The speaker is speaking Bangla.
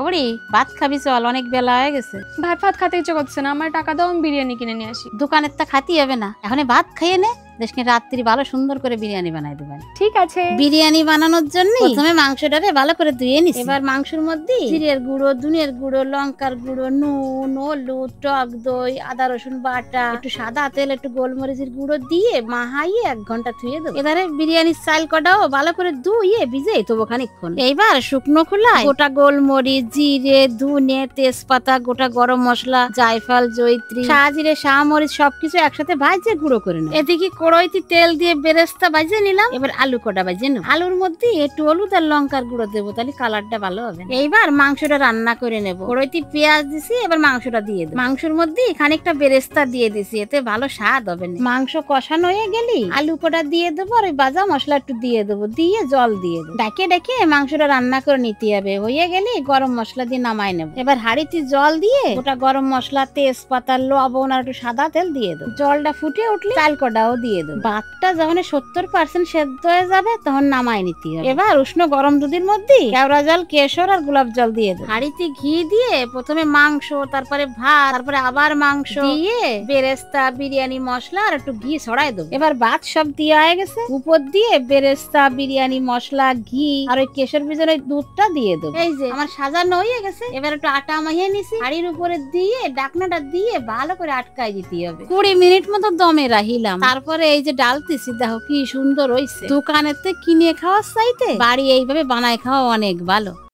ওবড়ি ভাত খাবি চল, অনেক বেলা হয়ে গেছে। ভাত ফাত খেতে ইচ্ছে করছে না, আমার টাকা দাও, আমি বিরিয়ানি কিনে নিয়ে আসি। দোকানের তা খাতি হবে না, এখন ভাত খাইয়ে নে, দেশকে রাত্রি ভালো সুন্দর করে বিরিয়ানি বানাই দেবেন। ঠিক আছে। বিরিয়ানি বানানোর জন্য প্রথমে মাংসটারে ভালো করে ধুয়ে নিস। এবার মাংসের মধ্যে জিরের গুঁড়ো, ধনিয়ার গুঁড়ো, লঙ্কার গুঁড়ো, নুন, হলুদ, টক দই, আদা রসুন বাটা, একটু সাদা তেল, একটু গোলমরিচের গুঁড়ো দিয়ে মাহাইয়ে 1 ঘন্টা ধুয়ে দেবো। এবারে বিরিয়ানির চাল কটাও ভালো করে ধুয়ে ভিজে তবু খানিকক্ষণ। এইবার শুকনো খোলায় গোটা গোলমরিচ, জিরে, ধনে, তেজপাতা, গোটা গরম মশলা, জায়ফল, জয়িত্রী, শাহজিরে, শাহমরিচ সবকিছু একসাথে ভাজে গুঁড়ো করে নেব। এদিকে কড়াইতে তেল দিয়ে বেরেস্তা ভাজে নিলাম। এবার আলু কটা ভাজে নেব। আলুর মধ্যে একটু হলুদ আর লঙ্কার গুঁড়ো দেবো, তাহলে কালারটা ভালো হবে। এইবার মাংসটা রান্না করে নেব। কড়াইতে পেঁয়াজ দিছি, এবার মাংসটা দিয়ে দেবো। মাংসের মধ্যে খানিকটা বেরেস্তা দিয়ে দিছি, এতে ভালো স্বাদ হবে না। মাংস কষানো হয়ে গেলি আলু কটা দিয়ে দেবো, আর ওই ভাজা মশলা একটু দিয়ে দেবো, দিয়ে জল দিয়ে দেবো। ডাকে ডাকে মাংসটা রান্না করে নিতে হবে। হয়ে গেলে গরম মশলা দিয়ে নামাই নেব। এবার হাঁড়িতে জল দিয়ে গোটা গরম মশলা, তেজপাতা, লবণ আর একটু সাদা তেল দিয়ে দেবো। জলটা ফুটে উঠলে চাল কটাও দিয়ে দেবো। ভাতটা যখন 70% সেদ্ধ হয়ে যাবে তখন নামাই নিতে হবে। এবার উষ্ণ গরম দুধের মধ্যে কেওড়া জল, কেশর আর গোলাপ জল দিয়ে দেবো। হাঁড়িতে ঘি দিয়ে প্রথমে মাংস, তারপরে ভাত, তারপরে আবার মাংস দিয়ে বেরেস্তা, বিরিয়ানি মশলা আর একটু ঘি ছড়াই দেবো। এবার ভাত সব দিয়ে হয়ে গেছে, উপর দিয়ে বেরেস্তা, বিরিয়ানি মশলা, ঘি আর ওই কেশর ভিজানো দুধটা দিয়ে দেবো। এই যে আমার সাজানো হয়ে গেছে। এবার একটু আটা মাখিয়ে নিছি, হাঁড়ির উপরে দিয়ে ডাকনাটা দিয়ে ভালো করে আটকাই দিতে হবে। 20 মিনিট মতো দমে রাখিলাম। তারপরে এই যে ডালতেছি, দেখো কি সুন্দর হইছে। দোকানেতে কিনে খাওয়ার চাইতে বাড়ি এইভাবে বানায় খাওয়া অনেক ভালো।